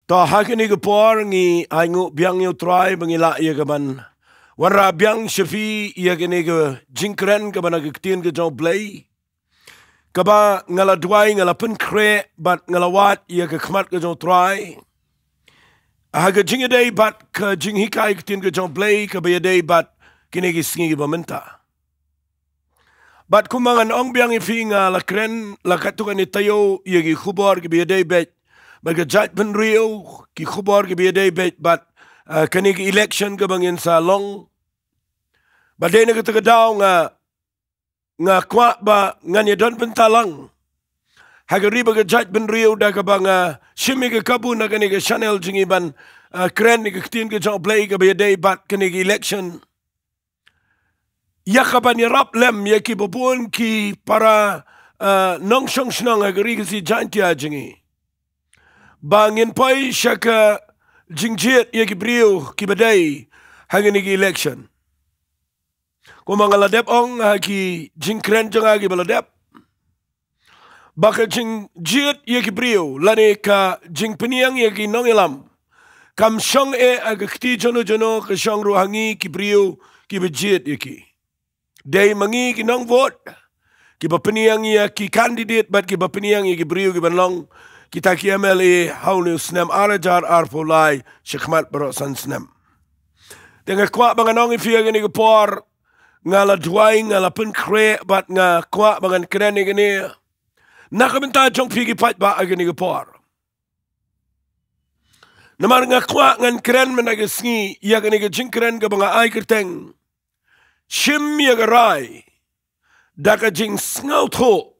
Ta hakini ke por ngi aingu biang yu try bangila ia ke ban warra biang shafi ia kini ke JINGKHIEN ke ban ke Ktien ke Jong Blei Kaba ngala Jowai ngala pen kre bat ngala wat ia ke khmat ke Jong try haga jingedei bat ke jinghikai Ktien ke Jong Blei ke bayadei bat kini ke singi bamenta bat kumangan ong biang ifi ngala kren la katukan itayo ia ke khubor ke bayadei bet baga jat pen rio ki khubor ke bayadei bet bat kini ke election ke bangin SALM badai na ketagadaw nga kwa ba nganya don pentalang hagari baga jat pen rio da ka banga Shim ke kabu na kini ke channel jingiban kren ke Ktien ke Jong Blei ke bayadei bat kini ke election yakaban yarap lem yaki babun ki para nongshong shnong hagari ke si Jaintia jingi bangin poi shaka jingjiet yaki brio ki badai hangini ki election ko mangaladep ong ki JINGKHIEN jonga ki baladep baka jingjiet yaki brio lani ka jingpeniang yaki nongilam kam shong aga kti jono jono ka shong ruhangi ki brio ki bajiet yaki day mangi ki nong vote ki bapeniang yaki candidate bat ki bapeniang yaki brio ki banlong kita ki MLA haunu snem arajar arfolai shikmat barosan snem dengan kwa banganong ifia gani ke por ngala Jowai ngala pen kre bat nga kwa bangan kren ni gani nakabenta jong pigi pat ba agani ke por namar nga kwa ngan kren menagasngi ya gani ke JINGKHIEN ke banga ai kerteng Shim ya garai daka jing Sngewthuh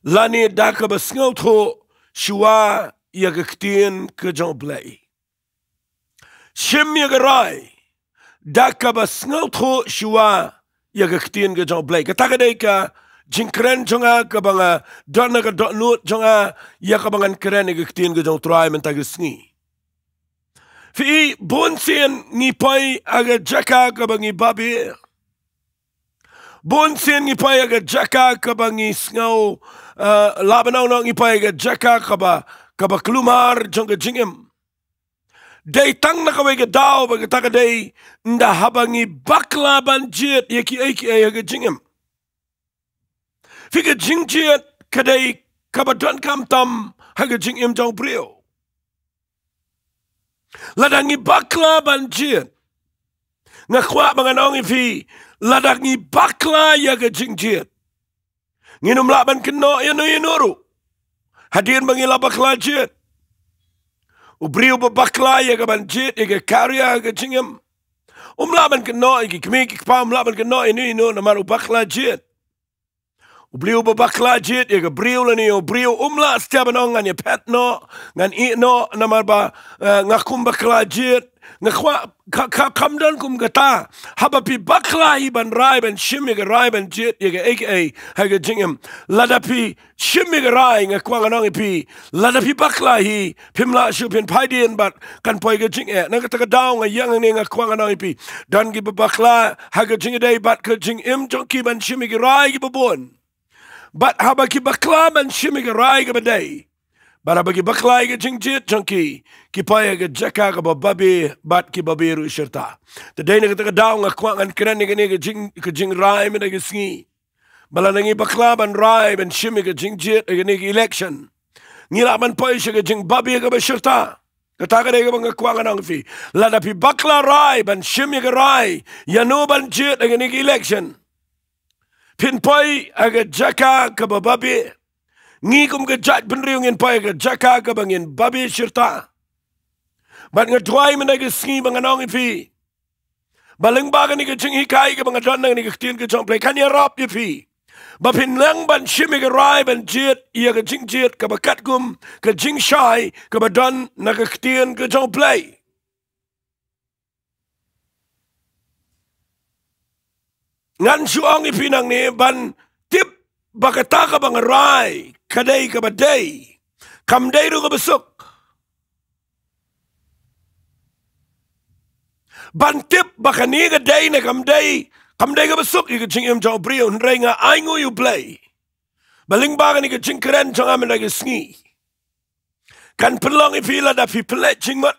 lani daka ba Sngewthuh Shuwa ya Ktien ke Jong Blei Shim ya garai daka ba Sngewthuh Shuwa ya Ktien ke Jong Blei kataka dei ka JINGKHIEN jonga ka banga dona ka donut jonga ya ka bangan keren ke Ktien ke Jong Try mentagisngi fi bonsien ni pai aga jaka ka bangi babi bonsien ni pai aga jaka ka bangi Sngewthuh labanau nong ipai ga jaka kaba kelumar jong jingim day tang na kawai ga daw ba ga day nda habangi bakla banjit yaki ga jingim figa jingjiet kadai kabadon kam tam haga jingim jong brio ladangi bakla banjit nga kwa manganong ifi ladangi bakla yaga jingjiet nginum laban keno yanu hadir mangila bakla jit ubriu bakla ya gaban jit ya karya ga jingam laban keno iki kmi ki pam laban keno inu namar bakla jit ubriu bakla jit ya briu lani ubriu la setiap nongan ya pet no ngan i no namar ba ngakum bakla jit ngakwa kamdan kum gata habapi bakla iban rai ben shimmi ga rai ben jit yega aka haga jingam ladapi shimmi ga rai ngakwa nganong ipi ladapi bakla hi pimla shupin paidien bat kan poi ga jing e ngata daw nga yang ni ngakwa nganong ipi dan gi bakla haga jing dei bat ka jing im jonki ban shimmi ga rai gi babon bat habaki bakla ban shimmi ga rai ga badai bara bagi baklai ke jingjit jongki ki paya ke jaka ke babi bat ki babi ru syarta tadai na kata daw nga kwa ngan kren ni ke jing rai me ke sngi bala nangi bakla ban rai ban shimi ke jingjit ke ni election ngila ban paya ke jing babi ke syarta kata ka dai ke bang kwa ngan fi lada pi bakla rai ban shimi ke rai yanu ban jit ke ni election pin pay aga jaka ke babi ngi kum ke jat penriung in pai ke jaka ke bangin babi syirta bat ngadwai mena ke sngi banganong ifi baling baga ni ke jinghikai ke bangadon ni ke Ktien ke Jong Blei kan ya rap ifi bapin lang ban shimi ke rai ban jit ia ke jingjit ke bakat kum ke jingshai ke badon na ke Ktien ke Jong Blei ngan suang ifi nang ni ban tip bakata ka bang rai kadai ka badai kam dai ru ka besuk ban tip bakani ka dai na kam dai ka besuk ka jing im jong brio nrai nga aingu yu Blei baling baga ni ka JINGKHIEN jong am na ka sngi kan pelong ipi lada pi pelet jingmat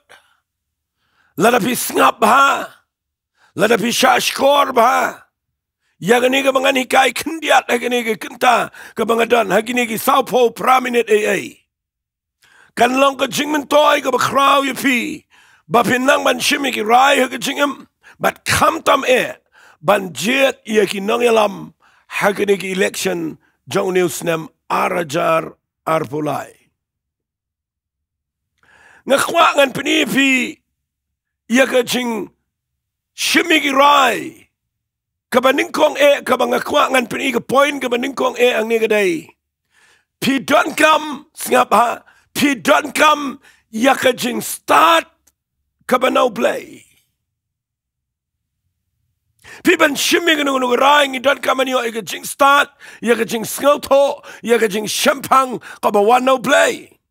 lada pi sngap bah lada pi syashkor bah ya gani ka bangan hikai kendiat gani ka kenta ka bangadan hagini ki saupo praminate kan long ka jingman toy ka bakraw ipi ba pinang ban shimi ki rai ka jingam but kam tam ban jet ia ki nongelam hagani ki election jong news nem arajar arpulai ngakwa ngan penipi ia ka jing shimi ki rai ka baningkong ka bangakwa ngan peni ka point ka baningkong ang ni kadai pi don kam sngap ha pi don kam ia ka jing start ka banau Blei pi ban shimi ka nung rai ngi don kam ani ka jing start ia ka jing Sngewthuh ia ka jing shampang ka bawan no Blei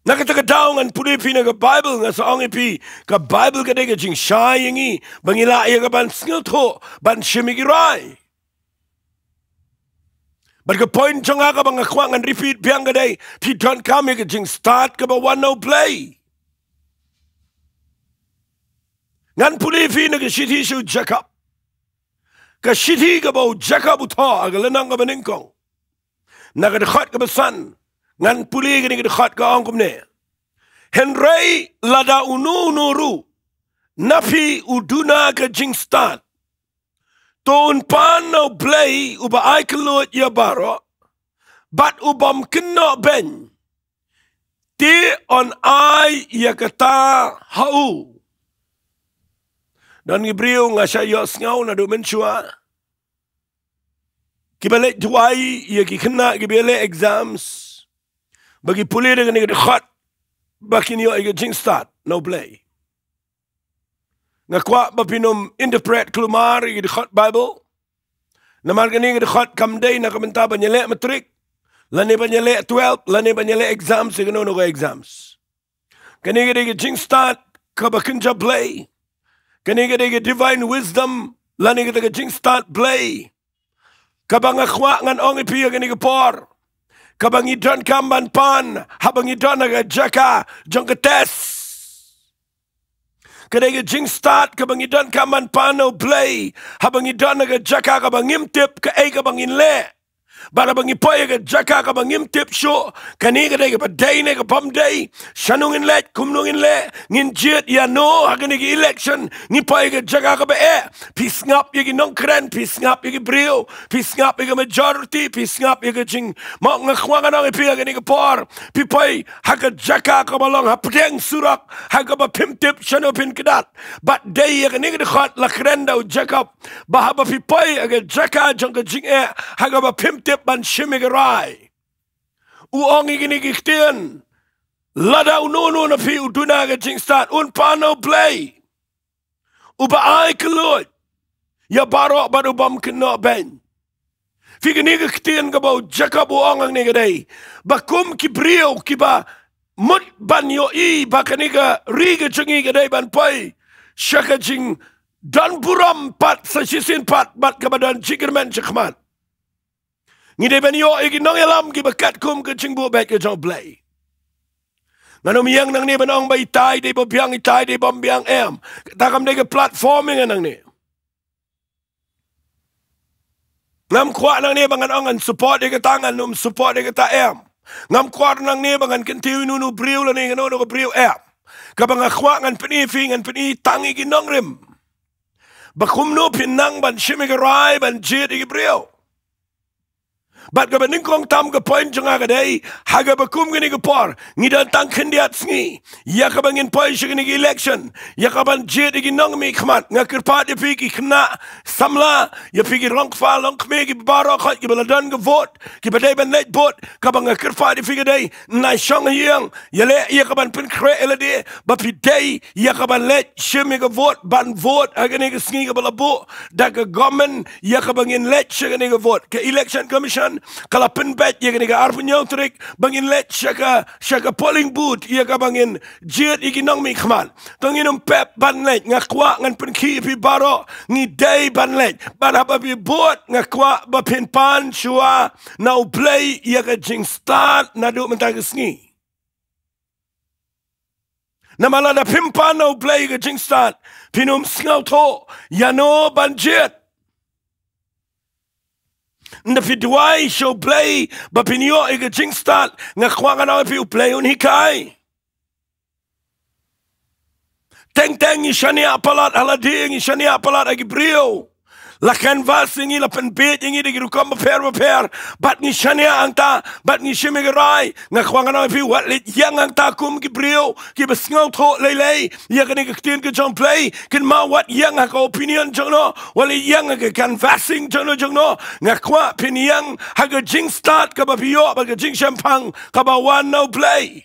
nakatagadaw ngan punipi na ka Bible nga sa ongipi ka Bible ka ka jing shayangi bangila iya ka ban Sngewthuh ban shimigiray but ka point siya nga ka bang akwa ngan repeat biyang ka day piton kami ka jing start ka ba one no Blei ngan punipi na ka shiti siya Jacob ka shiti ka ba Jacob uta agalanang ka ba ningkong nakadakot ka ba san ngan puli gini dekat ka angkum ne Henry lada unu nuru napi uduna ka jingstan ton pan no Blei uba ai kelut ya baro bat ubam kena ben ti on ai ya kata hau dan ngibriu nga siya yo sngaw na do mensua kibalik Jowai ya ki kena kibalik exams bagi puli dengan ni dekat bakin yo ay jing start no Blei ngakwa bapinum interpret klumar ay dekat Bible namar gani dekat kamday na kamenta banyele matrik lani banyele 12 lani banyele exams signo no exams kani gani jing start ka bakin ja Blei kani gani divine wisdom lani gani jing start Blei kabang ngakwa ngan ong ipi gani por kabang idon kamban pan habang idon naga jaka jong ketes kadang jing start kabang idon kamban pan no Blei habang idon naga jaka kabang imtip ka kabang inle bara bang ipoy ka jaka kabang imtip sho kani kadang ka day ne ka pam day shanungin let kumnungin le ngin jet ya no hagani ki election ni poy ka jaka ka ba pisngap yagi nongkren pisngap yagi brio pisngap yagi majority pisngap yagi jing mo ngakwa na ipi gani ka por pipoy haga jaka ka balong hapdeng surak haga ba pimtip shanopin kedat but day yagi ka khot la krenda jakap bahaba pipoy aga jaka jong ka jing haga ba pimtip ban shimigaray uong igini Ktien lada unono na pi uduna ga jing start un pano Blei uba ai kelut ya barok badu bam kena ben figini Ktien ga bau Jacob uong ang nigadai bakum ki brio ki ba mut ban yo I bakaniga riga jungi gadai ban pai shaka jing dan buram pat sa sisin pat bat kabadan jigirmen chakmat ngide ben yo igi nong elam ki bakat kum ke jingbu bet ke jong Blei nganum yang nang ni benong bai tai de biang itai de bom biang takam de ke platforming nang ni ngam kwa nang ni bangan ongan support de ke tangan num support de ke ta ngam kwa nang ni bangan kentiu nunu briu la ni ngono ko briu ka bang kwa ngan peni fi ngan peni tangi ki nong rim bakum no pinang ban shimigarai ban jet igi briu bat ka baningkong tam ka point janga ka day haga bakum gini ka por ngidan tang kendiat sngi ya ka bangin point gini ki election ya ka ban jet igi nong mi khmat ngakir pat ya piki kena samla ya piki rong fa long khme ki baro khat ki baladan ka vote ki badai ban net vote ka bang ngakir pat ya piki day na shong yang ya le ya ka ban pin kre elade ba pi day ya ka ban let shimi ka vote ban vote agani ka sngi ka balabo da ka government ya ka bangin let gini ka vote ka election commission kalau penbet ya kini arpun yang trik bangin let syaka polling booth ya ka bangin jet iki nong mi khman tongin pep ban let ngakwa ngan penki pi baro ngi day ban let ban apa pi bot ngakwa ba pin pan Shuwa na Blei ya ka jing start na do mentag sngi na malada pimpan na Blei ka jing start pinum Sngewthuh yano banjet na Jowai show Blei ba pinyo iga jing start nga kwanga na pi Blei un hikai teng ishania apalat halading ishania apalat agi brio la canvas ngi la penbet ngi de rukam per bat ngi shania angta bat ngi shimigarai nga kwanga na pi wat lit yang angta kum gi brio ki Sngewthuh lele ya kan Ktien ke jong Blei kan ma wat yang ha opinion jongno wali yang ga canvassing jongno nga kwa pin yang ha ga jing start ka ba pio ba ga jing champang ka ba wan no Blei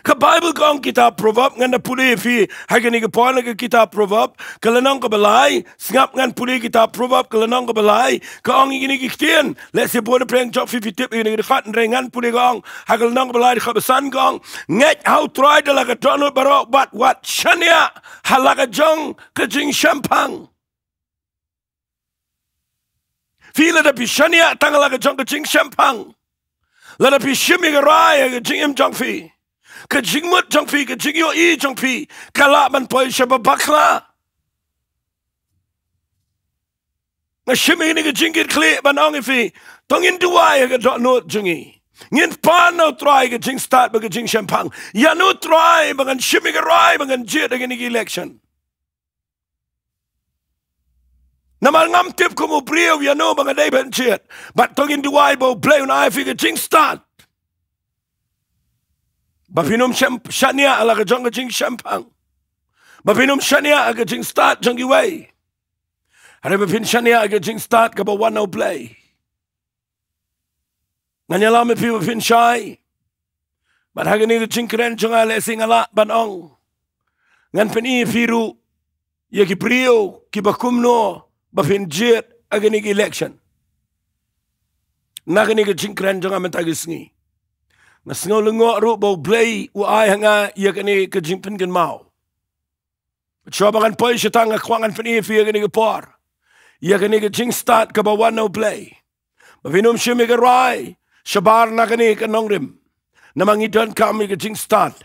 ka Bible kong kitab proverb ngan na puli fi hagani ka poin ka kitab proverb kalanong ka balai ngap ngan puli kitab proverb kalanong ka balai ka ong igini Ktien let's say boda preng job fi tip igini ka khat ngan puli kong hagalong ka balai ka besan kong nget how try de la ka dono baro but what shania halaka jong ka jing champang fi la da bi shania tangala ka jong ka jing champang la da bi shimi ka rai ka jing im jong fi ka jingmut jong pi ka jingyo I jong pi kala man poi shaba bakla na shimi ni ka jingit kli ban ong fi tongin duai ka dot not jungi ngin pan no try ka jing start ba ka jing champang ya no try ba kan shimi ka rai ba kan jet again election na mal ngam tip ko mo brio ya no ba ka dai ban jet but tongin duai bo Blei un I fi ka jing start Bapinum shania ala ka jong ka jing champang. Bapinum shania aga jing start jong Jowai. Hare bapin shania aga jing start ka ba wan no Blei. Nganyala me pi bapin shai. But hagani ka JINGKHIEN jong ala singala banong. Ngan peni firu ya ki prio ki bakumno bapin jet agani election. Nagani ka JINGKHIEN jong amentagisngi. Na singaw lungo ro bo Blei u ai hanga ya kani ka jingpen kan mau chobangan poi shatanga kwangan peni fi kani ka por ya kani ka jing start ka ba wan no Blei mavinum shimi ka rai shabar na kani ka nongrim namangi don kam ka jing start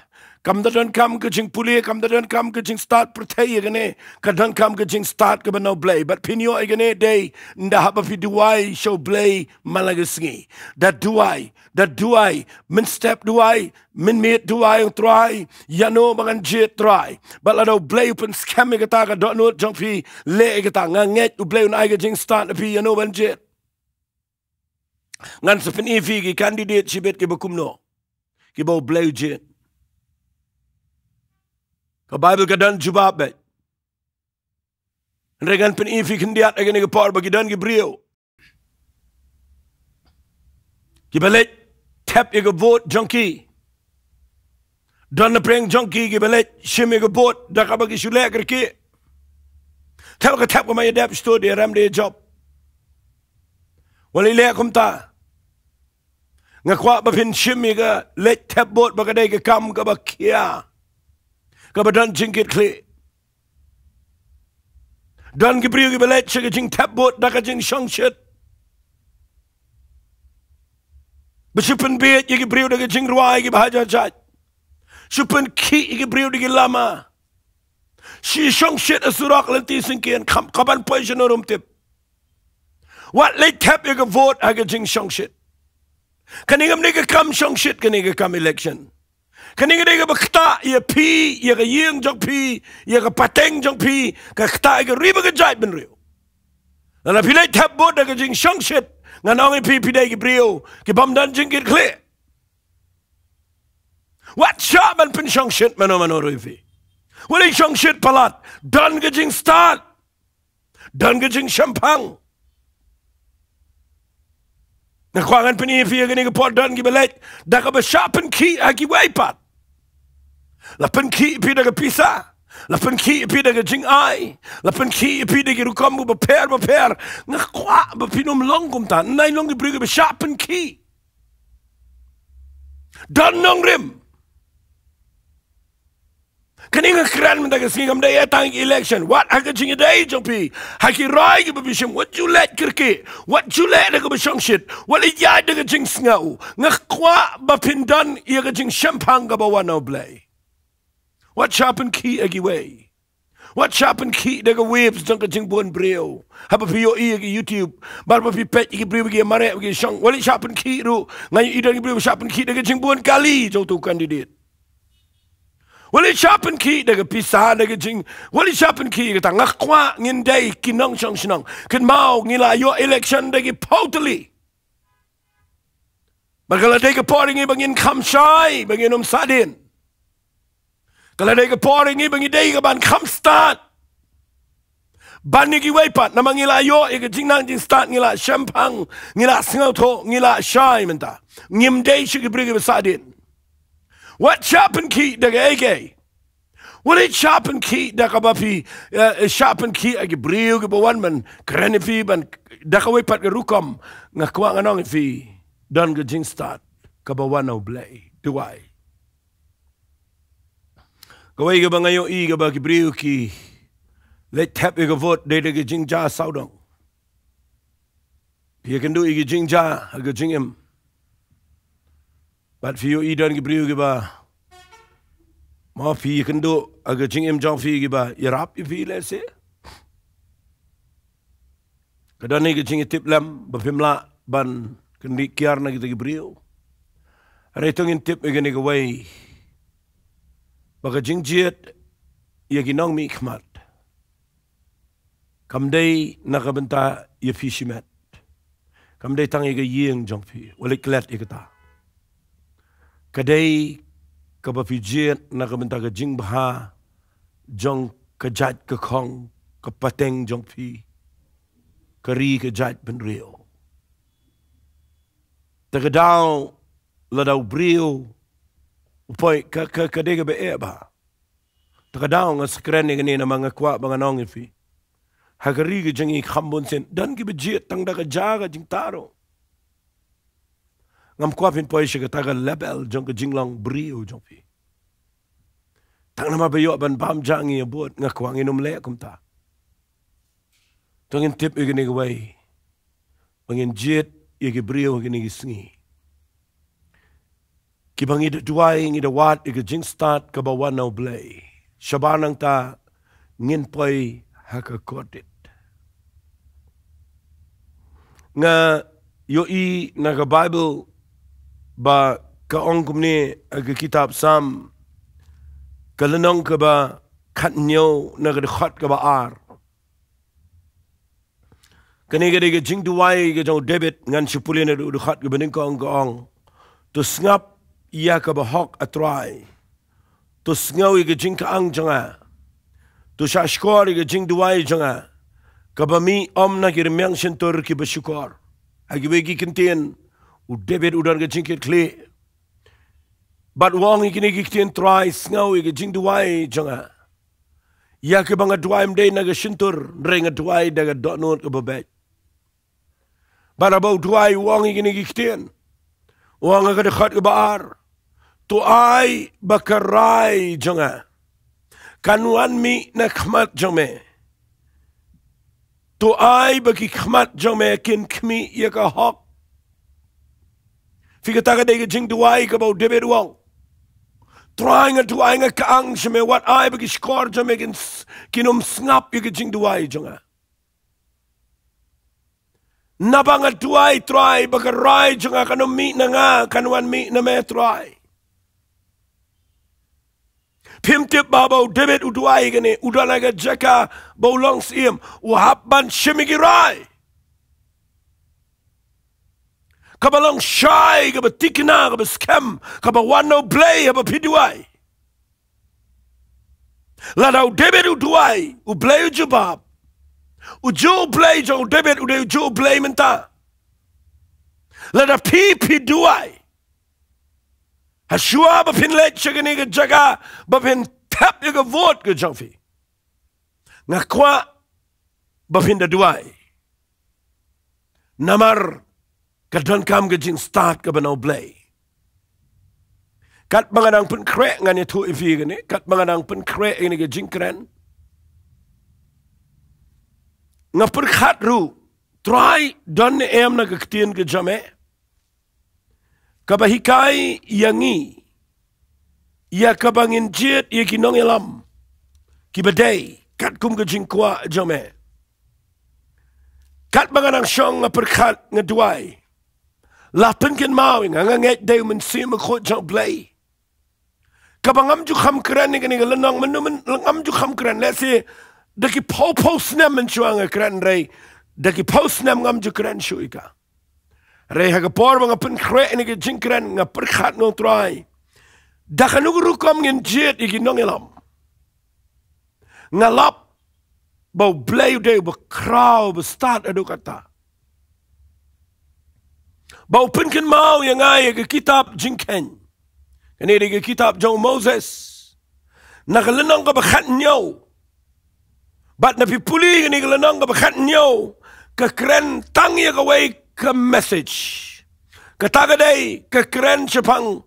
kam da don kam ka jing puli kam da don kam ka jing start protei kani ka don kam ka jing start ka ba no Blei but pinyo kani day nda haba fi Jowai show Blei malagasngi that Jowai min step Jowai min meet Jowai try yano bangan jet try but lado Blei pun scam ka ta ka don not jong fi le ka ta nganget u Blei un ai ka jing start fi yano ban jet ngan sa pin fi ki candidate sibet ki bakumno ki bo Blei jet ka Bible ka dan jubab bet regan pin fi kindiat agani ka por bagi dan ki brio ki balet tap ye ka vote junkie don na preng junkie ki balet shimi ka vote da ka bagi shule ki tap ka ma yadap sto de ram de job wali le kumta ngakwa ba pin shimi ka let tap vote ba ka dai ka kam ka ba kia Kabadan jingkit kli. Dan gibriu gibelet shaga jing tap bot daka jing shong shit. Beshupen bit ye gibriu daka jing ruai gibahaja jat. Shupen ki gibriu diki lama. Shi shong shit asurak lenti singkian kaban poison orum tip. What late tap ye vote aga jing shong shit. Kaningam nigga kam shong shit kaniga kam election. Kaninga dega bakta ya pi ya ka yeng jong pi ya ka pateng jong pi ka kta ka riba ka jait ben rio. Na pilai tap bot ka jing shong shit ngan ong pi pi dai ki brio ki bam dan jing kit clear. What shot man pin shong shit mano rivi. Wali shong shit palat dan ka jing start dan ka jing champang. Na kwangan pin fi ka ni ka pot dan ki belet da ka ba sharpen ki aki waipat. La pen ki pi daga pisa Lapan ki ipi daga jing ai. Lapan ki ipi daga rukam go baper. Ngakwa bapinum longkum ta. Nai long ibriga beshapen ki. Dan nongrim. Kaninga kran mendaga singam day atang election. What aga jing day jopi. Haki rai go bishim. What you let kirki. What you let daga bishong shit. What it ya daga jing Sngewthuh. Ngakwa bapindan yaga jing shampanga bawana Blei. What sharpen key agi way? What sharpen key daga waves dunka jing buon breo? Haba piyo agi YouTube. Barba pi pet igi breo agi mare agi shong. What it sharpen key ru? Ngayon ida agi breo sharpen key daga jing buon kali Jowai candidate. What it sharpen key daga pisa daga jing. What it sharpen key daga ngakwa nginday kinong shong shnong. Ken mau ngila yo election daga totally. Bagala daga pouring ibangin kamshay bangin sadin. Kalau ada keporing ni bagi dia ban kam start. Ban ni kiwai pat nama ngila yo ika jingnang jing start ngila shampang ngila Sngewthuh ngila shy menta. Ngim day syuki beri besadin. What sharpen key daga ege? What it sharpen key daga bapi sharpen key agi beriu ke bawan man kerana fi ban daga wai pat ke rukam ngakwa nganong fi dan ke jing start ke bawan au Blei Jowai. Kawai ke bangayo I ke bagi beriu ki let tap ke vote de ke jingja saudong. Dia kendu I ke jingja ke jingem. But fi yo I dan ke beriu ke ba ma fi kendu ke jingem jong fi ke ba irap I fi le se. Kadang ni ke jing tip lam bapimla ban kendi kiar na kita ke beriu. Retongin tip ke ni ke wai. Baka jingjiet ia ginong mi khmat. Kamday nakabenta ia fishimet. Kamday tang iga yeng jong fi. Walik klet ikata. Kaday kabafijiet nakabenta ka jingbha jong kajat ka kong kapateng jong fi. Kari kajat ben rio. Tagadaw ladaw brio. Upay kadega be eba. Takadaw nga skren ni ganina mga kwa mga nong ifi. Hagari jang I khambon sen dan ki bejit tang daga jaga jing taro. Ngam kwa pin poy siya taga level jang ka jinglong brio jang fi. Tang nama bayo ban bam jang I abot nga kwa nginom le kumta. Tongin tip igini gaway. Mangin jit igi brio igini gisngi. Kibang ida Jowai ida wat ida jing start kabawan au Blei. Shabanang ta ngin poy hakakotit. Nga yo I naga Bible ba kaong kumni aga kitab SALM kalanong ka ba katnyo naga dekhat ka ba ar. Kaniga diga jing Jowai ga jong debit ngan sipulin na dekhat ka baning kaong to ngap ia ka bahok atrai to Sngewthuh ke jing kaang janga to shashkor ke jing Jowai janga ka bami om na kirmyang sentur ki basyukor agi begi Ktien u debit udan ke jing kle but wong ikini Ktien try Sngewthuh ke jing Jowai janga ia ke banga Jowai mde na ke sentur renga Jowai daga donot ke babet barabau Jowai wong ikini Ktien wong aga dekhat ke baar to ai bakarai jonga kanuan mi na khmat jome to ai baki khmat jome kin khmi ya ka hok figata ka de jing Jowai ka bau debet wong trying to ai nga kaang shme what ai baki score jome kinum snap ya ka jing Jowai jonga nabanga Jowai try bakarai jonga kanum mi na nga kanuan mi na me try Pimtip babau debit Jowai gani udanaga jaka bolong sim uhabban shimigirai kabalong shy kaba tikina kaba scam kaba wano Blei kaba piduai ladau debit Jowai Blei jubab ujo Blei jo debit ujo Blei menta lada piduai Shuwa bapin let chagani jaga bapin tap ya ke vote ke jangfi ngakwa bapinda duai namar kadon kam ke jing start ke banau Blei kat mangadang pun krek ngani tu ifi gani kat mangadang pun krek ini ke jingkren ngapur khat ru try don em na ke Ktien ke jame kabahikai yangi ya kabangin jet ya kinong elam kibadai kat kum ke jingkwa jame kat mangadang syong ngapur khat ngeduai lapen ken Mawiong ngangek day men sim ko jang Blei kabangam ju kham kran ni kani lenang men ngam ju kham kran let's say daki pau snam men chuang kran rei daki pau snam ngam ju kran shuika rei ha kapor bang pen kre ni ke jingkran nga perkhat no try dakanu ru kom ngin jet iki nong elam ngalap bau Blei de ba kraw ba start adu kata bau pen ken mau yang ai ke kitab JINGKHIEN kani ke kitab Jong Moses nakalenang ka ba khat nyaw But na pipuli ni kalanang kabakat nyo kakren tang ya kaway ka message. Katagaday kakren chapang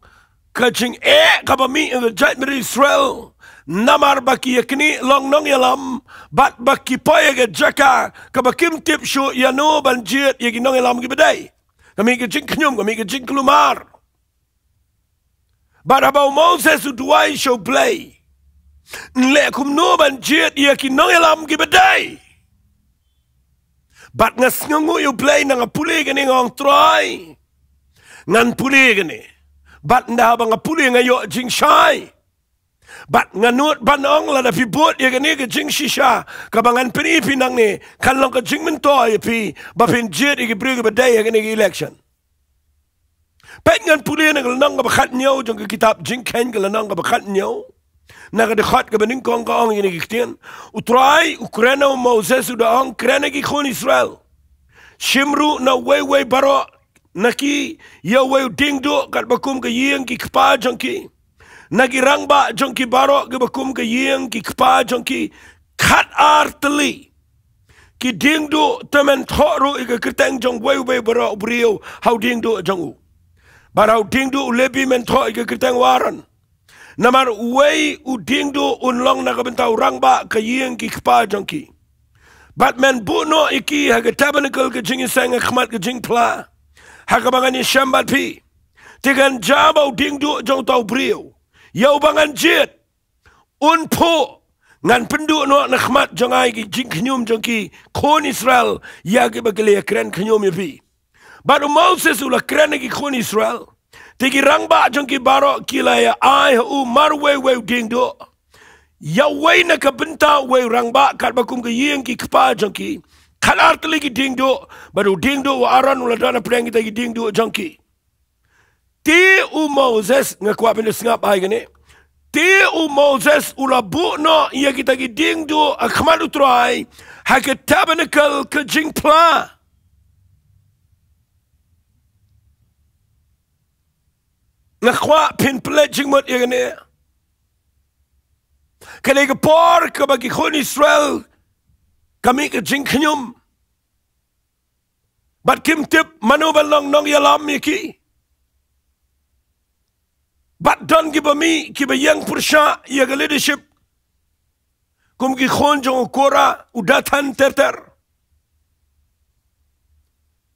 kaching kabami ang Jaintia Israel namar baki yakni long nong yalam bat baki poya ga jaka kabakim tip shu yano banjit yagi nong yalam gibaday. Kami ka JINGKHIEN kami ka JINGKHIEN But about Moses uduay show Blei. Nle kum no banjit yaki nong yalam gibaday. But nga Sngewthuh Blei na nga puli gani ngong troy. Ngan puli gani. But na ba nga puli nga yo jingshai. But nga nut banong la na pibot ya gani ka jingshisha. Kabangan pinipinang ni kanlong ka jingmentoy pi bapinjit ikibri gibaday ya gani election. Pet ngan puli na kalanang kabakat nyo jong ka kitab JINGKHIEN kalanang kabakat nyo. Nakadekhat ka baning kong kaong ini Ktien. Utray Ukraina Moses udah ang Ukraina ki kon Israel. Shimru na way baro naki ya way Diengdoh kat bakum ka yeng ki kpa jongki. Nagi rangba jongki baro ke bakum ka yeng ki kpa jongki kat arteli. Ki Diengdoh temen thoro ika keteng jong way baro brio how Diengdoh jongu. Barau Diengdoh lebi men tho ika keteng waran. Namar way u Diengdoh unlong na kabentau rangba ka yeng ki kpa jongki. Batman buno iki haga tabernacle ke jing sang khmat ke jing pla. Haga bangan ni shambat pi. Tegan jabau Diengdoh jong tau brio. Yau bangan jet. Unpoh ngan pendu no na khmat jongai ki JINGKHIEN jongki kon Israel ya ke bagale kren khnyum pi. Baru Moses ula kren ki kon Israel. Tegi rangba jongki baro kilaya ai u marwe we Diengdoh. Ya way na kabenta way rangba kat bakum ke yeng ki kpa jongki. Kalar tali ki Diengdoh. Baru Diengdoh wa aran ula dana preng kita ki Diengdoh jongki. Ti u Moses ngakwa pindah sengap ay gani. Ti u Moses ula bukno iya kita ki Diengdoh akhmat utrai. Hake tabernacle ke jing pla. Ngakwa pin pelet jingmot iya gani. Kali ke por ke bagi kon Israel kami ke JINGKHIEN. Bat kim tip manu balong nong yalam iki. Bat don ki bami ki bayang pursha ya ke leadership. Kum ki kon jong ukora udatan terter.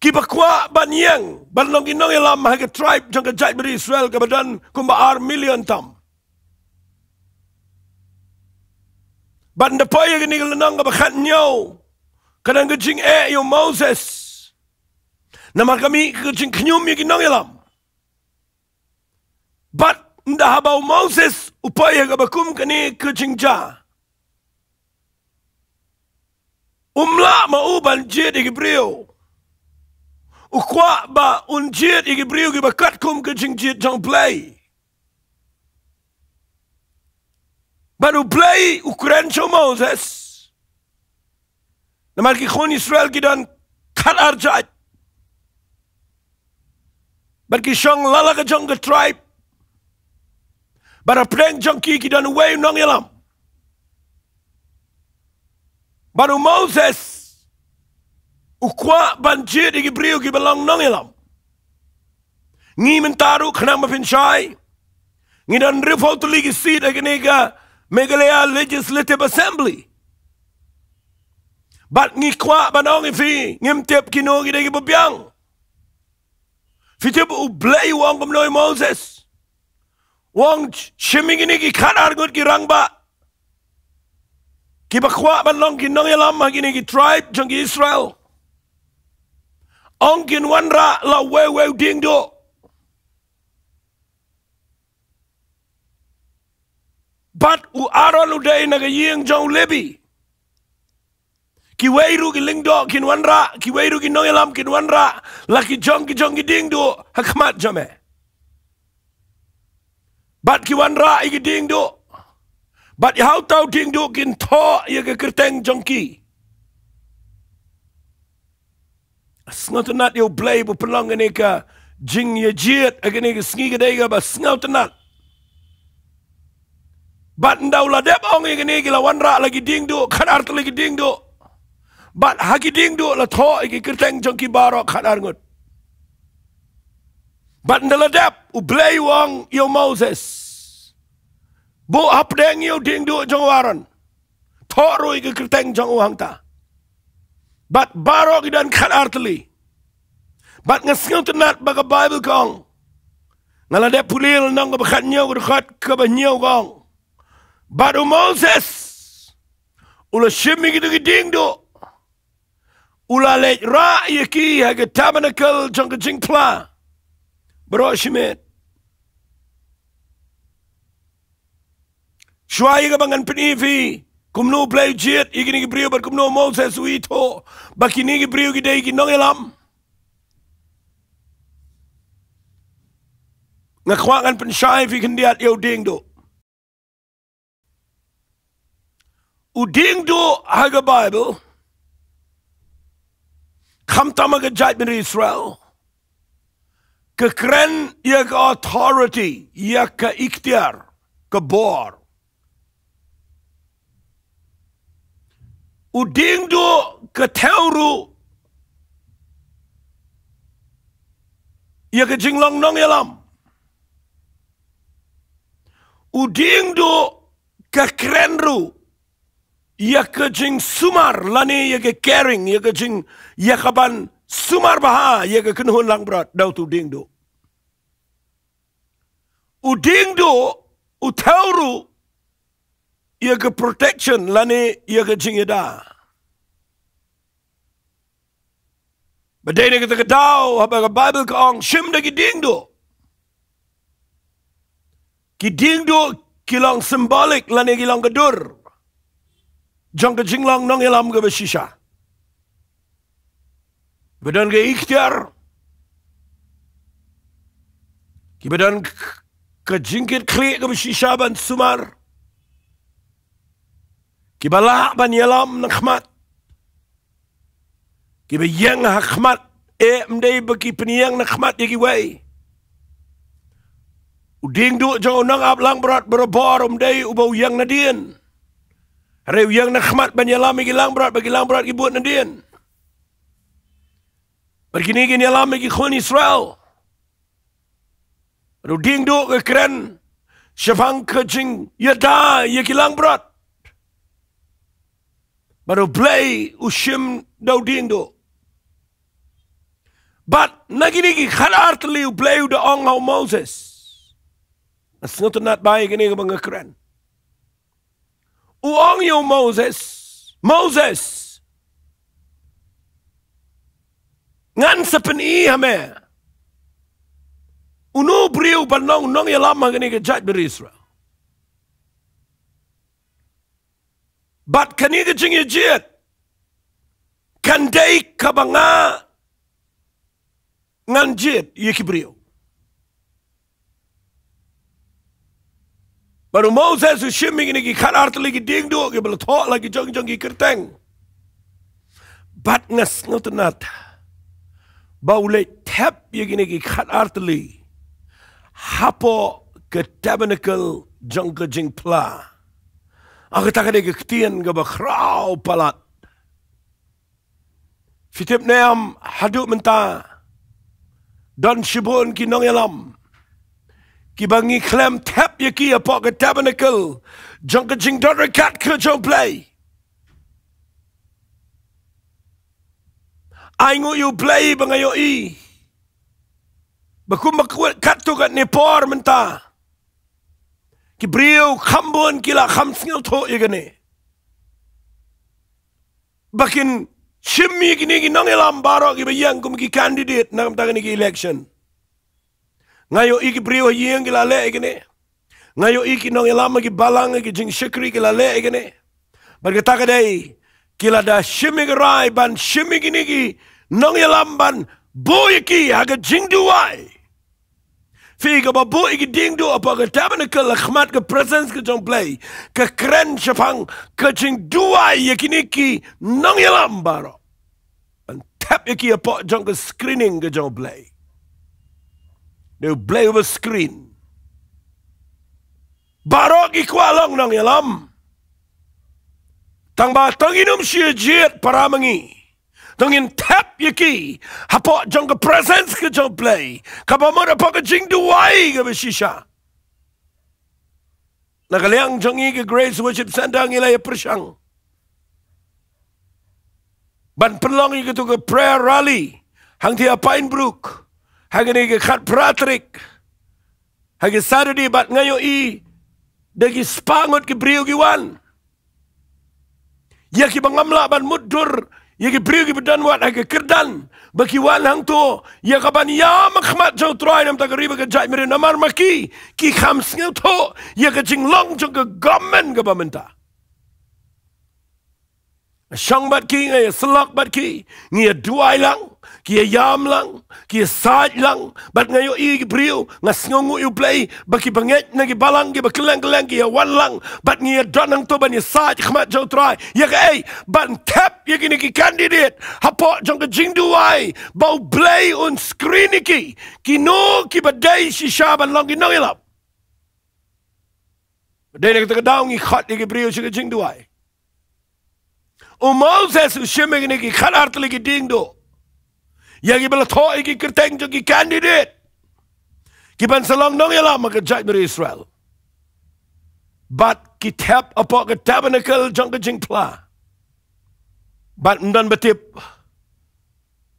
Ki bakwa banyang balong ki nong yalam ha ke tribe jong ke Jaintia Israel ke badan kum ba million tam. Banda poya ke nigel nang ka bakat nyaw. Kadang ke jing yo Moses. Nama kami ke JINGKHIEN mi ki nong yalam. But nda habau Moses upaya ka bakum kani ke jingja. Umla mauban jet ikibrio. Ukwa ba unjet ikibrio ki bakat kum ke jingjet jang Blei. Baru Blei ukuran show Moses. Namar ki kon Israel ki dan kat arjat. Bar ki shong lala ka jong ke tribe. Bara preng jongki ki dan way nong yalam. Baru Moses ukwa banjir igi brio ki belong nong yalam. Ngi mentaru kena mafinshai. Ngi dan rifau tu ligi seat aginega Megalea Legislative Assembly. But ngi kwa banong ifi ngimtep kino gidegi babyang. Fitip u Blei wong kumnoy Moses. Wong Shim gini ki kanar ngut ki rangba. Ki bakwa banong ki nong yalam gini ki tribe jong ki Israel. Ong kin wanra la wewe Diengdoh. But u Aaron uday nagayeng jong lebi. Ki weiru ki lingdo kin wanra, ki weiru ki nongelam kin wanra, laki jong ki Diengdoh hakmat jame. But ki wanra iki Diengdoh. But how tau Diengdoh kin to ya ke kerteng jong ki. Sngewthuh nat yo Blei bu pelong ini ka JINGKHIEN agani ka Sngewthuh ba Sngewthuh. But ndaw la dep ong igini la wanra lagi Diengdoh kadar lagi Diengdoh. But hagi Diengdoh la tho igi kerteng jongki baro kadar ngut. But ndala dep u Blei wong yo Moses. Bo hapdeng yo Diengdoh jong waran. Tho ro igi kerteng jong uhang ta. But baro gidan kadar teli. But Sngewthuh nat baga Bible kong. Ngala dep pulil nang bakat nyaw dekat ke banyaw kong. Baru Moses ula Shim gitu Diengdoh ula lej ra yaki haga tabernacle jong JINGKHIEN bro Shimet Shuwa yaga bangan penifi kumno Blei jet igini brio bar kumno Moses uito bakini brio gidei ki nongelam ngakwakan pensyai fi kendiat yo Diengdoh. U Diengdoh haga Bible kam tamaga judgment Israel kekren ya ka authority ya ka ikhtiar ka bor. U Diengdoh ka teuru ya ka jinglong nong yalam. U Diengdoh ka krenru ya ke jing sumar lani ya ke caring ya ke jing ya kaban sumar baha ya ke kenhun lang berat dau tu Diengdoh. U Diengdoh u tauru ya ke protection lani ya ke jing ida. Badai ni kita kedau apa ke Bible ke ong Shim dagi Diengdoh. Ki Diengdoh kilang simbolik lani kilang kedur. Jong ke jinglang nong yalam ke besisha. Badan ke ikhtiar. Ki badan ke jingkit klik ke besisha ban sumar. Ki balak ban yalam nakhmat. Ki bayang hakmat mdei bagi peniyang nakhmat yaki way. U Diengdoh jong nang ap lang berat berabor mdei ubau yang nadien. Rew yang nakhmat ban yalam igi lang berat bagi lang berat ibuat nadien. Begini gini yalam igi khun Israel. Ru Diengdoh ke keren syafang ke jing yada yaki lang berat. Baru Blei ushim dau Diengdoh. But nagini gi khalar tli Blei udah ong hau Moses. Sngewthuh nat baik ini ke bangga keren. Uang yo Moses. Ngan sepen i hame. Uno brio banong nong yalam magani ke judge Israel. But kani ke JINGKHIEN kandai kabanga ngan jet yeki brio. Baru Moses u Shim ini ki kanar lagi Diengdoh ki belatok lagi jong ki kerteng. But Sngewthuh nat bau le tap ye gini ki kanar tali hapo ke tabernacle JINGKHIEN pla. Ang kata ke Ktien ke bakrau palat. Fitip neam haduk menta. Don shibun ki nongelam. Ki bangi klem tap yaki apok ke tabernacle. JINGKHIEN don rekat ke jong Blei. Aingu yu Blei bangayo i. Bakum bakwet katu kat nepor menta. Ki brio kambun kila kham Sngewthuh yagane. Bakin Shim yagini ki nongelam barok ki bayang kum ki candidate nam tagani ki election. Ngayo i ki brio yang kila le yagane. Ngayo i ki nongelam ki balang ki jing shikri kila le yagane. Berkata kadai kila da Shim rai ban Shim yagini ki nongelam ban boy ki haga jing Jowai. Figa babu iki Diengdoh apa ke tabernacle khmat ke presence ke jong Blei ke keren syapang ke jing Jowai yakini ki nong yalam baro and tap yaki apa jong ke screening ke jong Blei de Blei over screen baro ki kualong nong yalam tang ba tang inum shia jet para mengi Tongin tap yaki hapo jong ke presence ke jong Blei kapa mo apa ke jing Jowai ke besisha nakaliang jong i ke Grace Worship Center ngilay persyang ban pelong i ke tu ke prayer rally hang tia Pinebrook hang ni ke Khat Pratrik hang Saturday bat ngayo i dagi spangot ke brio giwan yaki bangamla ban mudur Yaki brio ki bedan wat hake kerdan baki wan hang to ya kaban ya makhmat jong troy nam takriba ke jai mere namar maki ki kham Sngewthuh ya ke jinglong jong ke government ke bamenta shang bat ki ngai slak bat ki ngia duai lang ki yam lang ki saj lang bat ngayo i ki brio ngas ngongu yu Blei baki banget na ki balang ki bakeleng-keleng ki wan lang bat ngia donang to ban saj khmat jong troy ya ke ei ban tap ya ki candidate hapo jong ke jing Jowai bau Blei un screen ki no ki badai shisha ban long ki no ilap badai nak takadaw ngi khat ki brio shi ke jing Jowai o Moses u Shim ki khat artli ki Diengdoh Yagi bala tho iki kerteng jo ki candidate. Ki ban salong nong yala maka jai mere Israel. But ki tap apa ke tabernacle jong ke jing pla. But ndan batip.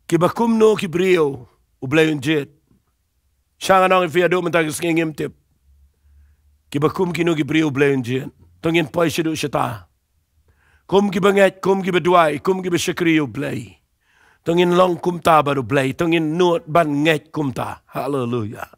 Ki bakum no ki brio u Blei unjet. Shanga nong fi ado mentag ngim tip. Ki bakum ki no ki brio Blei unjet. Tongin poi shidu shata. Kum ki banget, kum ki beduai, kum ki besyakri u Blei. Tongin long kumta baru Blei, tongin nuot ban ngek kumta. Hallelujah.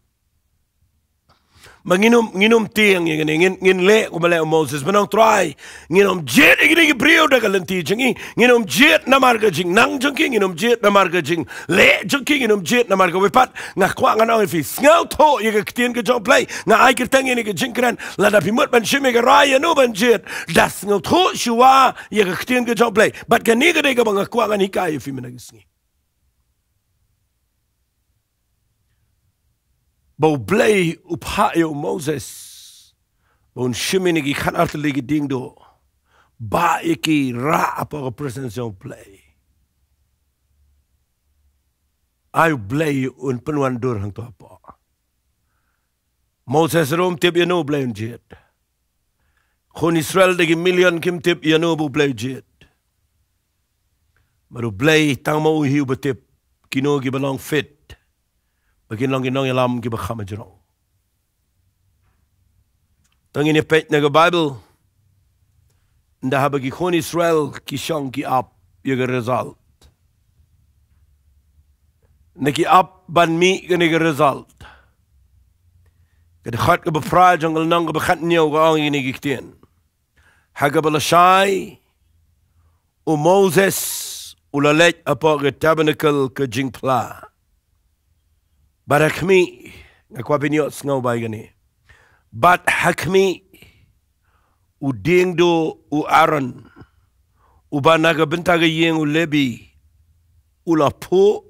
Menginum tiang yang ngin le kumale Moses menang try nginom jet ini brio dah kalenti jengi nginom jet namar ke jing nang jengki nginom jet namar ke jing le jengki nginom jet namar ke wepat ngah kwa ngan oi fi Sngewthuh ye ke Ktien ke jong Blei ngah ai kertang ini ke jingkran lada pimut ban Shim ke raya no ban jet das Sngewthuh Shuwa ye ke Ktien ke jong Blei bat kan ni ke de ke bang kwa ngan hikai fi menagisngi Bau Blei upha yo Moses. Bau Shim ini ki khat artli ki Diengdoh. Ba iki ra apa ke presence yo Blei. Ayu Blei un penuan dur hang tu apa. Moses rom tip no Blei unjet. Kon Israel degi million kim tip no bu Blei jet. Baru Blei tang mau hiu betip kino ki belong fit. Bakin long inong yalam ki bakhama jrong. Tangin pet na Bible. Nda habagi kon Israel ki shong ki up yaga result. Naki up ban mi ga result. Kad khat ka bafra jungle nang ka bakhat niyo ga ang ini Ktien. Haga balashai o Moses ulalet apa ka tabernacle ka jingpla. Barakmi ngakwa binyo Sngewthuh gani. Bat hakmi u Diengdoh u Aaron u banaga bentaga yeng u Lebi ula po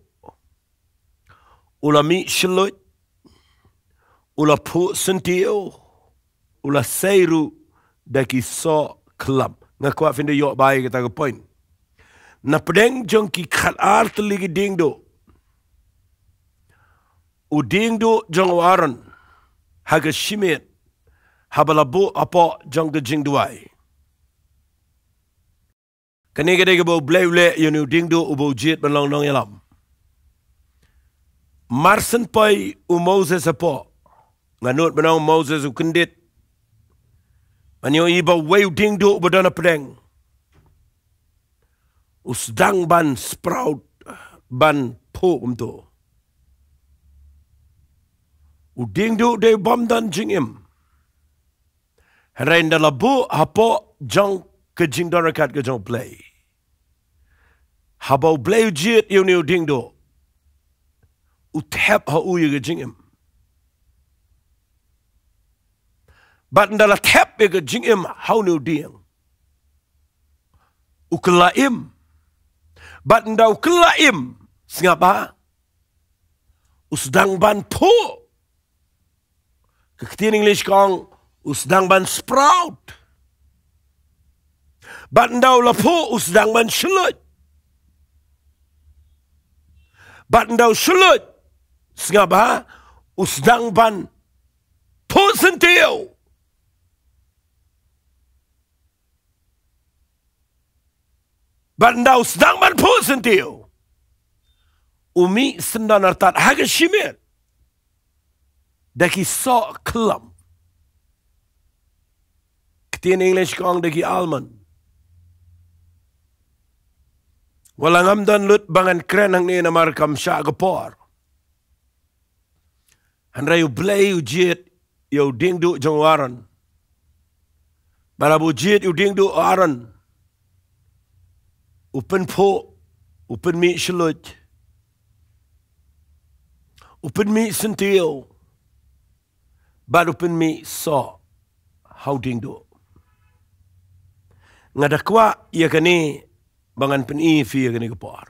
ula mi shilot ula po sentio ula seiru daki so kelam. Ngakwa finde yok bai kita ke point. Na pedeng jong ki khat art ligi Diengdoh. U Diengdoh jong waran haga shimit habalabu apa jong ke Jowai. Kani gede ke bau Blei ule yonu Diengdoh u bau jit benlong nong yalam. Marsen pai u Moses apa. Nganut benong Moses u kendit. Manyo iba weu Diengdoh badana pedeng. Usdang ban sprout ban po umto. U Diengdoh de bom dan jingim. Herain dalabu hapo jong ke Jingdoh rakat ke jong Blei. Habau Blei jit yu niu Diengdoh. U tap ha u yu ke jingim. Bat ndala tap yu ke jingim hau niu dieng. U kelaim. Bat ndau kelaim. Sngewthuh. Usdang ban po. Ktien English kong usdang ban sprout. Bat ndau lapo usdang ban shulut. Bat ndau shulut. Sngewthuh. Usdang ban po sentiu. Bandau sedang ban po sentiu. Umi sendan artat haga shimit. Daki so kelam. Ktien English kong daki almond. Walang amdan lut bangan kren hang ni namar kam sya gapor. Handra yu Blei yu jit yu Diengdoh jong waran. Barabu jit yu Diengdoh waran. Upen po, upen mi shulut, upen mi sentil, bad upen mi so, hau Diengdoh. Ngadakwa ia kani bangan pen fi ia kani kepor.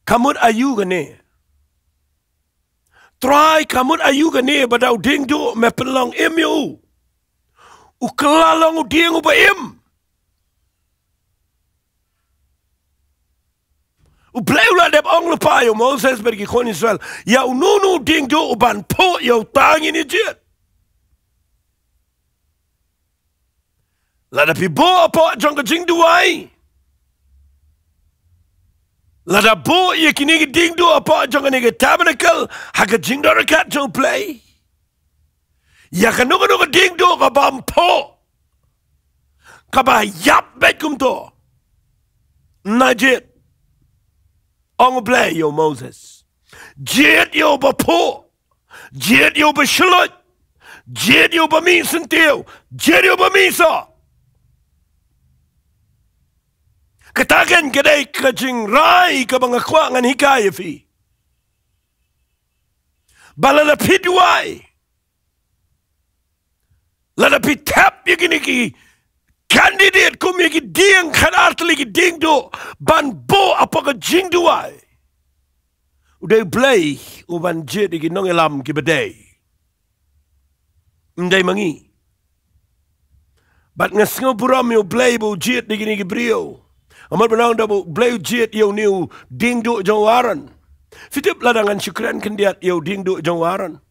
Kamut ayu kani. Try kamut ayu kani badau Diengdoh me penlong emu. Ukelalong dieng ubaim. Blei ula dep ong lepa yo Moses bagi kon Israel. Ya ununu Diengdoh uban po yo tangin ijit. Lada pi bo apa jong ke Jowai. Lada bo ye kini ke Diengdoh apa jong ke tabernacle haga Jingdoh rakat jong Blei. Ya kanu ke Diengdoh ka bampo. Kaba yap bekum to. Najit. Ong Blei yo Moses. Jit yo bapo. Jit yo bashulut. Jit yo bami sentiu. Jit yo bamisa. Katakan kedai kajing rai ka mga kwa ngan hikaya fi. Balala pidwai. Lada pi tap ya gini ki candidate kum ya ki dieng kan artli ki Diengdoh ban bo apa ka Jowai. Uday Blei uban jit ki nongelam ki badai. Mday mangi. Bat ngasngo buram yo Blei bo jit di gini ki brio. Amat benang da bo Blei jit yo niu Diengdoh jong waran. Fitip ladangan syukran kendiat yo Diengdoh jong waran.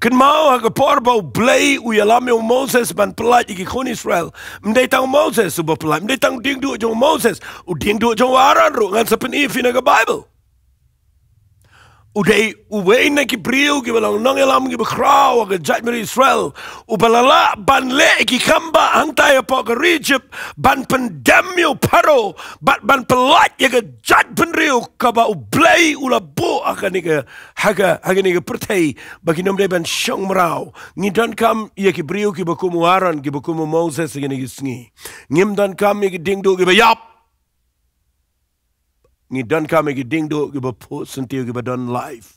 Kan mau aga porbau Blei uyalam yo Moses ban pelat iki kon Israel. Mdai tang Moses suba pelat. Mdai tang Diengdoh jong Moses. U Diengdoh jong waran ru ngan sepen ifi naga Bible. Udai uwe na ki brio ki balang nongelam ki bakraw aga jatmeri Israel. Ubalala ban le ki kamba hangtay apa ka Egypt ban pendam yo paro bat ban pelat ya ka jat penrio kaba u Blei ula bo aga niga haga niga pertai bagi nomde ban syong merau. Ngidan kam ya ki brio ki bakumu waran ki bakumu Moses ki niga sngi. Ngimdan kam ya ki Diengdoh ki bayap. Ngidan kami ki Diengdoh ki bapo sentiu ki badon life.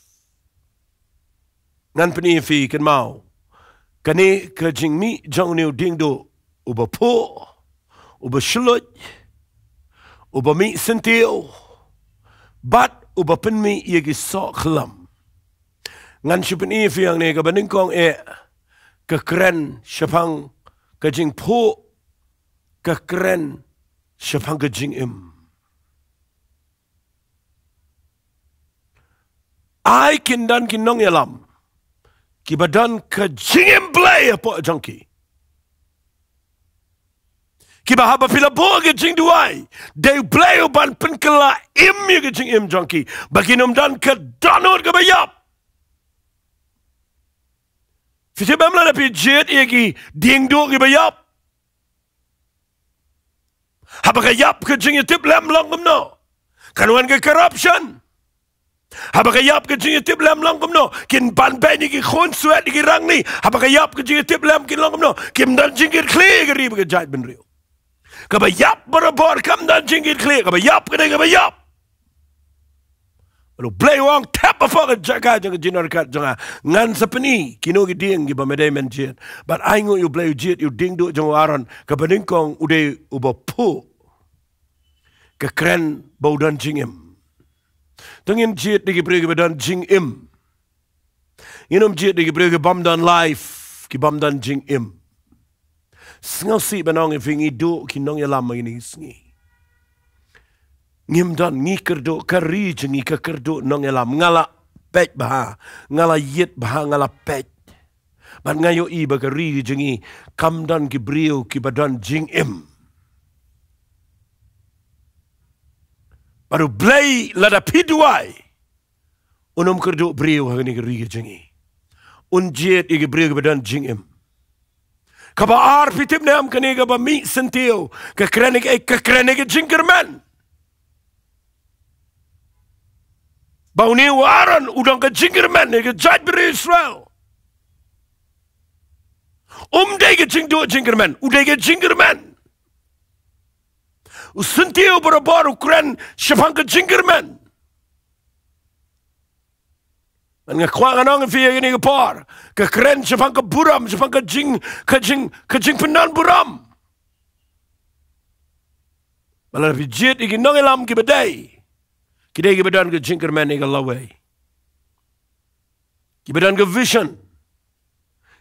Ngan penifi kan mau. Kani ke jingmi jong niu Diengdoh uba po, uba shulut, uba mi sentiu, bat ubapen mi yegi sok lam. Ngan sipen fiang ne ka baningkong kekeren syapang kajing po kekeren syapang kajing Ai kindan kinong yalam kibadan kajing Blei apa jangki. Kiba haba pila bo kajing duai de Blei ban penkela ya kajing jangki baginum dan kedanur kebayap. Fisi bamla na pijet ki Diengdoh ki bayap. Haba kayap kajing tip lam langkum no. Kanuan ke corruption. Haba kayap kajing tip lam langkum no. Kin ban ni ki khon suat ki rang ni. Haba kayap kajing tip lam kin langkum no. Kim dan jingkit kli ke riba ke jait ben riu. Kabayap berabor kam dan jingkit kli. Kabayap ke kabayap. Lalu Blei wang tap apa ke jaga jangan jinar kat jangan ngan sepeni kino ke dieng ke bamedai menjit. But I ngo you Blei jit you Diengdoh jangan aran ke beningkong udah ubah pu ke keren bau dan jingim. Tengin jit digi beri ke badan jingim. Inum jit digi beri ke bam dan life ke bam dan jingim. Sngau si benong fingi do kinong ya lama ini sengi. Ngim dan ngi kerdo kari jengi ke kerdo nong elam ngala pet bah ngala yit bah ngala pet ban ngayo I bakari jengi kam dan ki brio ki badan jing baru Blei lada piduai unum kerdo brio hagani kari jengi unjet ki brio ki badan jing kaba ar pitip nam kani kaba mi sentio ke krenik jingkerman. Bau ni waran udang ke jingkerman ni ke jait beri Israel. Day ke jingkerman, uday ke jingkerman. Usentio berabar ukran syapang ke jingkerman. Man ngakwa nganong fiya ini ke par, ke keren syapang ke buram, syapang ke jing penan buram. Malah pijit iki nong elam ki badai. Kidai kibadan ke jingkerman ni ke lawai. Kibadan ke vision.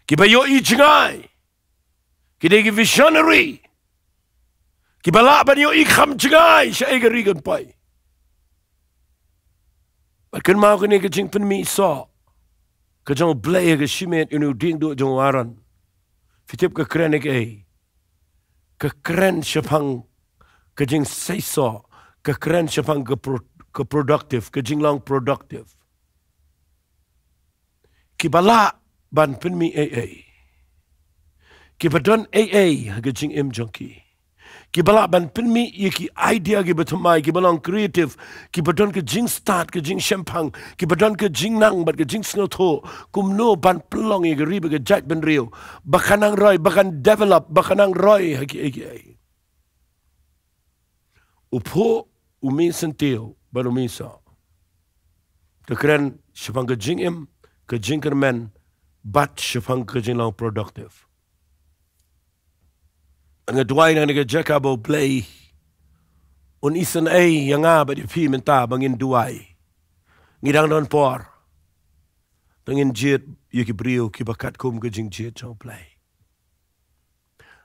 Kibayo I jingai. Kidai ke visionary. Kibala ban yo I kham jingai. Siya ke rigan pai. Bakan mau kini ke jingpen mi so. Ke jang Blei ke shimet inu Diengdoh jang waran. Fitip ke keren ke. Ke keren syapang ke jing seiso. Ke keren syapang ke produktif, ke jinglang produktif. Kibala ban penmi Kibadan ke jing jangki. Kibala ban penmi ki idea ki betamai, kibalang kreatif, kibadan ke jing start, ke jing syempang, kibadan ke jing nang, bat ke jing Sngewthuh, kumno ban pelong ke riba ke jait ben riu, bakanang roy, bakan develop, bakanang roy haki Upo umi sentio baru misa. Kekeren syapang ke jing ke jingkerman, bat syapang ke jinglang produktif. Ngeduai nang nega jakabo Blei, un isan yang ba di pi menta bangin duai. Ngidang don por. Tengin jit yuki brio ki bakat kum ke jing jit jang Blei.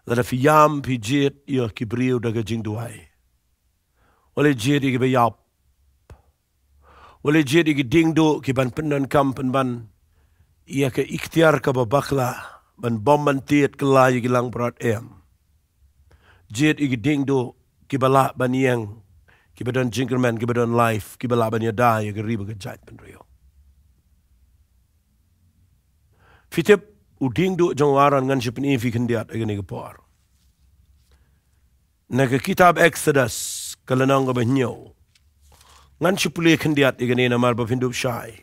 Lada fi yam pi jit yuki brio daga jing duai. Oleh jit iki bayap. Oleh jit iki Diengdoh ki ban penan kam ban ia ke ikhtiar ka babakla ban bom man tiet kela iki lang berat Jit iki Diengdoh ki bala ban yang ki badan jingkerman ki badan life ki bala ban yada ya ke riba ke jait ban rio. Fitip u Diengdoh jang waran ngan sipen fi kendiat agani ke por. Naga kitab Exodus kalanang ba hinyo ngan si puli kendiat igani namar ba pindup syai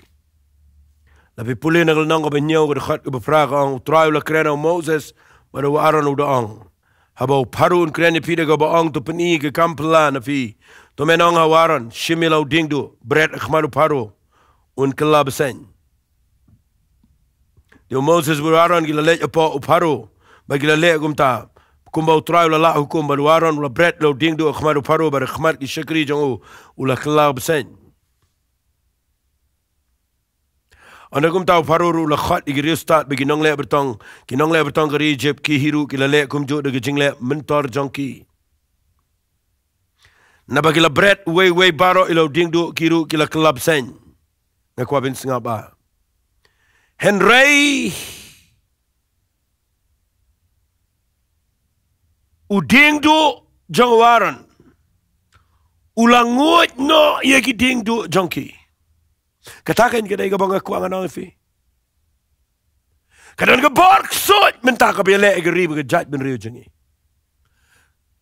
labi puli nagalnang ba hinyo ga khat ba praga ang trial la krena Moses ba aran udaang habaw parun krena pida ga ba ang to peni ga kampla na fi to menong hawaran shimilaw Diengdoh bret khmaru paro un kala besen Dio Moses bu aran gila le pa uparo ba gila le gumta kumbau trai la hukum baruaran la bret lo Diengdoh khmaru paro bar khmar ki shakri jangu ula kala besen Anda kum tahu paruru la khat igi start bagi nong le bertong ke Egypt ki hiru ki la le kum jo de jing le mentor jongki. Na bagi la bread way baro ilo Diengdoh kiru ki la club sen. Ngakwa bin Sngewthuh. Henry u Diengdoh jongwaran. Ulangut no ye ki Diengdoh jongki. Katakan kita iga bang aku angan fi. Kadang ke bork sot minta ka bele iga riba ke judge ben riu jengi.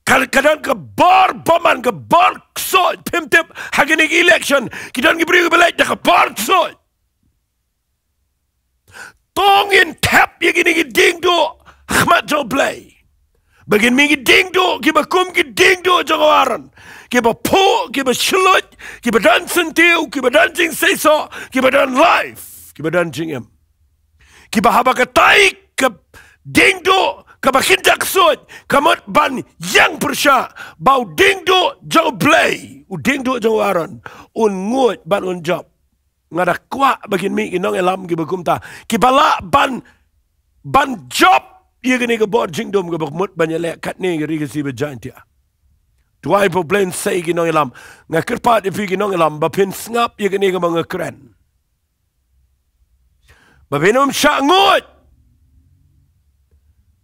Kadang ke bor boman ke bork sot pimtip hagin election kita ngi beri ke bele ke bork sot. Tongin tap ye gini ki Diengdoh Ahmad jo Blei. Bagin mingi Diengdoh kiba kum ki Diengdoh jongwaran. Kiba po, kiba Shillong, kiba dan sentiu, kiba dan jing seiso, kiba dan life, kiba dan jing em. Kiba haba ka taik ke Diengdoh, kaba kinjak sut, kamot ban yang persya, bau Diengdoh jau Blei, u Diengdoh jongwaran, un ngut ban un job. Ngada kwa bagin mi inong elam kiba kumta, kiba la ban job, iya gini ke bor jing dom kiba mut ban yalek kat ni ke rigi si Jaintia. Jowai po Blei say ginong ilam. Nga kerpat ipi ginong ilam. Bapin sngap ya gini ka mga kren. Bapin sya ngut.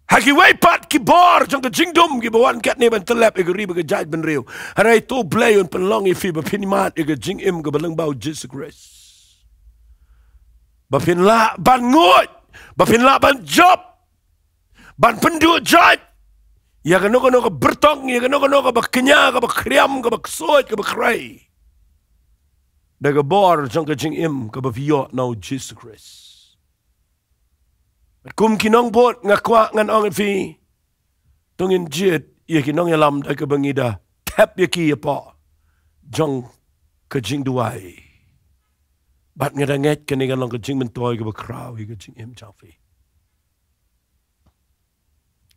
Haki waipat ki bor. Jang ka jingdom ki bawan kat ni ban telep. Iga riba ka jaj ban riu. Haray to Blei un penlong ipi. Bapin mat iga jing im ka balang bau Jesus Christ. Bapin la ban ngut. Bapin la ban job. Ban pendu jaj. Ya kano ka bertong, ya kano ka baknya, ka bakriam, ka baksot, ka bakray. Daga bor jang ka jing im ka baviyo now Jesus Christ. At kum kinong bot ngakwa ngan ong fi tungin jit ya kinong yalam daga bangida tap ya ki pa jang ka jing duai. Bat ngadanget kanigan long ka jing mentoy ka bakraw ka jing im jang fi.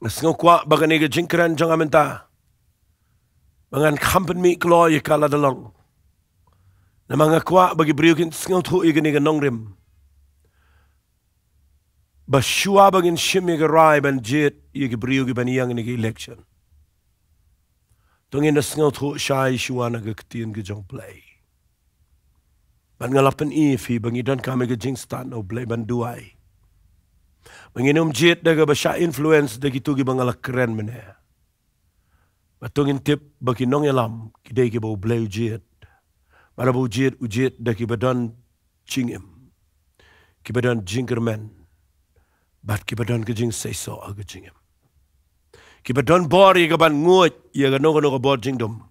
Sngewthuh bagan ega JINGKHIEN jang amenta. Bangan kampen mi klo ye kala dalong. Na mga kwa bagi briukin Sngewthuh ega nega Nongrim. Ba Shuwa bagin Shim ega Rai ban jet ega briuki ban yang nega election. Tungin na Sngewthuh syai Shuwa naga Ktien ke jang Blei. Ban ngalapan ifi bangidan kami ke jingstan o Blei ban duai. Menginum jet daga basya influence dagi tugi bangala keren mene. Batungin tip bagi nong yalam kidai ki bau Blei jet. Bara bau jet ujet dagi badan jingim. Ki badan JINGKHIEN. Bat ki badan ke jing seiso aga jingim. Ki badan bor ye ban ngut ye ga noga bor jingdom.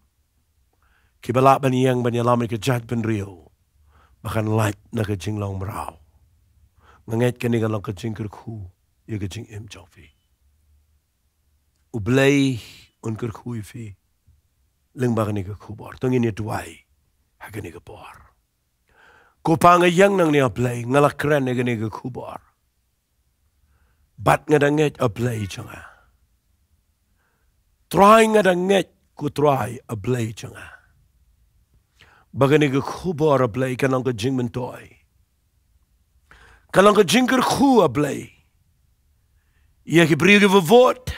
Ki balak ban yang ban yalam ke jat ban rio. Bahkan light na ke jinglong merau. Ngangit kani kan lang ka JINGKHIEN ya ka jing im jang fi. U Blei un ka fi. Leng ba kani ka bor. Tungin ni Jowai ha kani ka bor. Ko pa nga yang nang ni Blei ngalak keren ya kani ka bor. Bat nga danget a Blei janga. Try nga danget ko try a Blei janga. Bagani ka bor a Blei kanang ka jing mentoy. Kalau ke JINGKHIEN a Blei. Ia ki beri ke vot.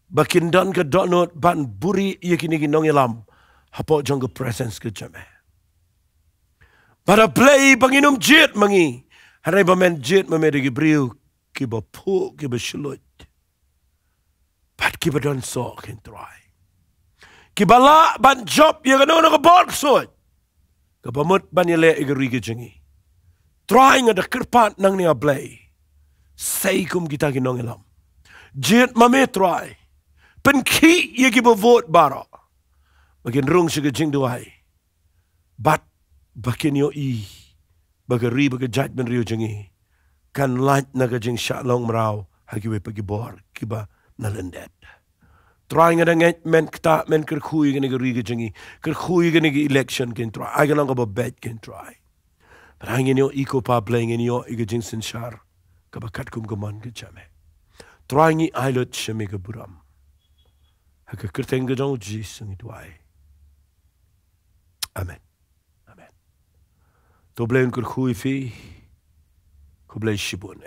Bakin dan ke donut ban buri ia kini nong ilam. Hapo jang ke presence ke jame. Pada Blei banginum jet mangi. Harai bamen jet mamede ki beri ki bapu ki bashulut. Pat ki badan so kin try. Ki bala ban job ia kano ke bork sot. Ke pamut ban ile igeri ke jengi. Try nga da kerpat nang ni Blei. Say kum kita ginong ilam. Jet mame try. Pen ki ye ki vote baro. Bagin rung siya jing duai. Bat bakin yo i. Bagari baga judgment rio jingi. Kan light na ka jing Shillong maraw. Hagiwe pagibor. Kiba nalendet. Try nga da nget men kta men kerkhui gani ka riga jingi. Kerkhui gani ka election kin try. Ay ganang ka ba bet kin try. Rangin yo iko pa Blei yo iga jing sinshar kabakat kum gaman ke jame. Trangi ailot shemi ke buram. Haka kerteng ke jong ji Sngewthuh. Amen. Amen. To Blei un kur khui fi Blei shibun